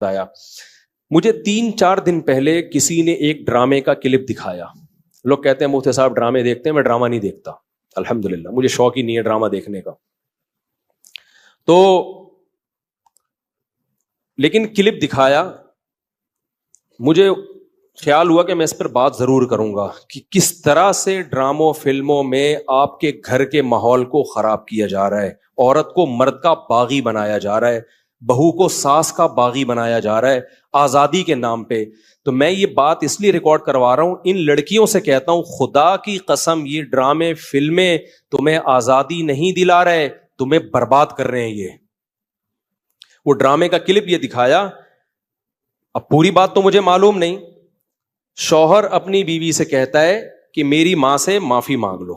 آیا مجھے 3-4 دن پہلے کسی نے ایک ڈرامے کا کلپ دکھایا. لوگ کہتے ہیں مفتی صاحب ڈرامے دیکھتے ہیں, میں ڈرامہ نہیں دیکھتا الحمدللہ, مجھے شوق ہی نہیں ہے ڈرامہ دیکھنے کا. تو لیکن کلپ دکھایا, مجھے خیال ہوا کہ میں اس پر بات ضرور کروں گا کہ کس طرح سے ڈراموں فلموں میں آپ کے گھر کے ماحول کو خراب کیا جا رہا ہے, عورت کو مرد کا باغی بنایا جا رہا ہے, بہو کو ساس کا باغی بنایا جا رہا ہے آزادی کے نام پہ. تو میں یہ بات اس لیے ریکارڈ کروا رہا ہوں, ان لڑکیوں سے کہتا ہوں خدا کی قسم یہ ڈرامے فلمیں تمہیں آزادی نہیں دلا رہے, تمہیں برباد کر رہے ہیں. یہ وہ ڈرامے کا کلپ یہ دکھایا, اب پوری بات تو مجھے معلوم نہیں. شوہر اپنی بیوی سے کہتا ہے کہ میری ماں سے معافی مانگ لو.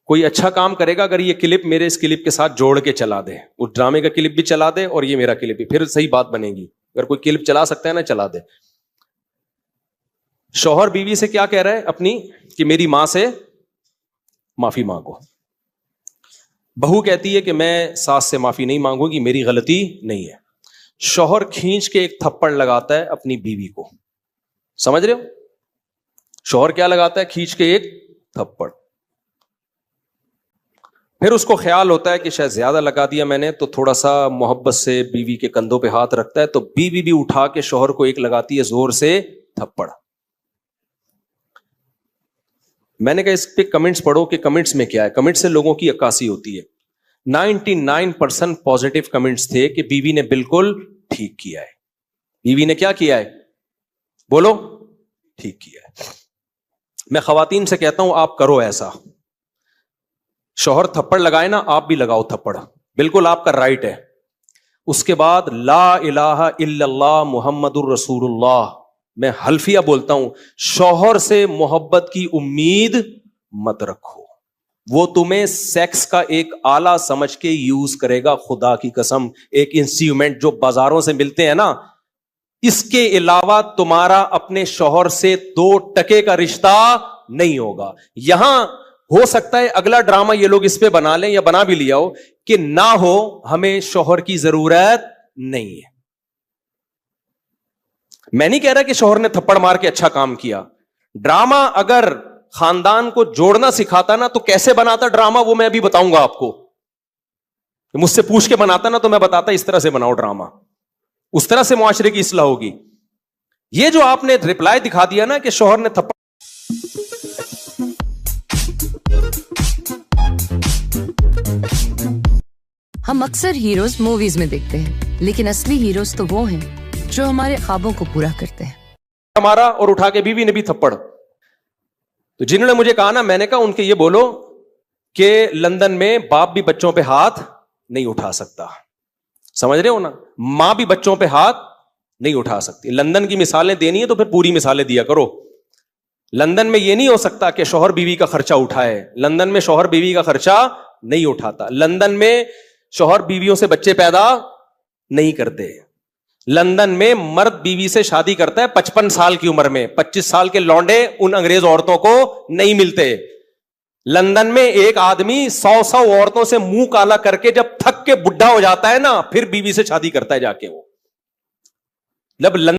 کوئی اچھا کام کرے گا اگر یہ کلپ میرے اس کلپ کے ساتھ جوڑ کے چلا دے, اس ڈرامے کا کلپ بھی چلا دے اور یہ میرا کلپ بھی, پھر صحیح بات بنے گی. اگر کوئی کلپ چلا سکتا ہے نا چلا دے. شوہر بیوی سے کیا کہہ رہا ہے اپنی, کہ میری ماں سے معافی مانگو. بہو کہتی ہے کہ میں ساس سے معافی نہیں مانگوں گی, میری غلطی نہیں ہے. شوہر کھینچ کے ایک تھپڑ لگاتا ہے اپنی بیوی کو. سمجھ رہے ہو, شوہر کیا لگاتا ہے, کھینچ کے ایک تھپڑ. پھر اس کو خیال ہوتا ہے کہ شاید زیادہ لگا دیا میں نے, تو تھوڑا سا محبت سے بیوی کے کندھوں پہ ہاتھ رکھتا ہے, تو بیوی بھی اٹھا کے شوہر کو ایک لگاتی ہے زور سے تھپڑ. میں نے کہا اس پہ کمنٹس پڑھو کہ کمنٹس میں کیا ہے. کمنٹس سے لوگوں کی عکاسی ہوتی ہے. 99% پازیٹیو کمنٹس تھے کہ بیوی نے بالکل ٹھیک کیا ہے. بیوی نے کیا کیا ہے, بولو, ٹھیک کیا ہے. میں خواتین سے کہتا ہوں آپ کرو ایسا, شوہر تھپڑ لگائے نا آپ بھی لگاؤ تھپڑ, بالکل آپ کا رائٹ ہے. اس کے بعد لا الہ الا اللہ محمد الرسول اللہ, میں حلفیہ بولتا ہوں, شوہر سے محبت کی امید مت رکھو, وہ تمہیں سیکس کا ایک آلہ سمجھ کے یوز کرے گا. خدا کی قسم, ایک انسٹرومنٹ جو بازاروں سے ملتے ہیں نا, اس کے علاوہ تمہارا اپنے شوہر سے 2 ٹکے کا رشتہ نہیں ہوگا. یہاں ہو سکتا ہے اگلا ڈرامہ یہ لوگ اس پہ بنا لیں یا بنا بھی لیا ہو کہ نہ ہو, ہمیں شوہر کی ضرورت نہیں ہے. میں نہیں کہہ رہا کہ شوہر نے تھپڑ مار کے اچھا کام کیا. ڈرامہ اگر خاندان کو جوڑنا سکھاتا نا تو کیسے بناتا ڈرامہ, وہ میں ابھی بتاؤں گا آپ کو. مجھ سے پوچھ کے بناتا نا تو میں بتاتا اس طرح سے بناؤ ڈرامہ, اس طرح سے معاشرے کی اصلاح ہوگی. یہ جو آپ نے رپلائی دکھا دیا نا کہ شوہر نے تھپڑ, ہم اکثر ہیروز موویز میں دیکھتے ہیں, لیکن اصلی ہیروز تو وہ ہیں جو ہمارے خوابوں کو پورا کرتے ہیں. ہمارا اور اٹھا کے بیوی نے بھی تھپڑ. تو جنہوں نے مجھے کہا نا, میں نے کہا ان کے یہ بولو کہ لندن میں باپ بھی بچوں پہ ہاتھ نہیں اٹھا سکتا. سمجھ رہے ہو نا, ماں بھی بچوں پہ ہاتھ نہیں اٹھا سکتی. لندن کی مثالیں دینی ہے تو پھر پوری مثالیں دیا کرو. لندن میں یہ نہیں ہو سکتا کہ شوہر بیوی کا خرچہ اٹھائے. لندن میں شوہر بیوی کا خرچہ نہیں اٹھاتا. لندن میں شوہر بیویوں سے بچے پیدا نہیں کرتے. لندن میں مرد بیوی سے شادی کرتا ہے 55 سال کی عمر میں. 25 سال کے لونڈے ان انگریز عورتوں کو نہیں ملتے. لندن میں ایک آدمی 100 عورتوں سے منہ کالا کر کے جب تھک کے بڈھا ہو جاتا ہے نا, پھر بیوی سے شادی کرتا ہے جا کے. وہ جب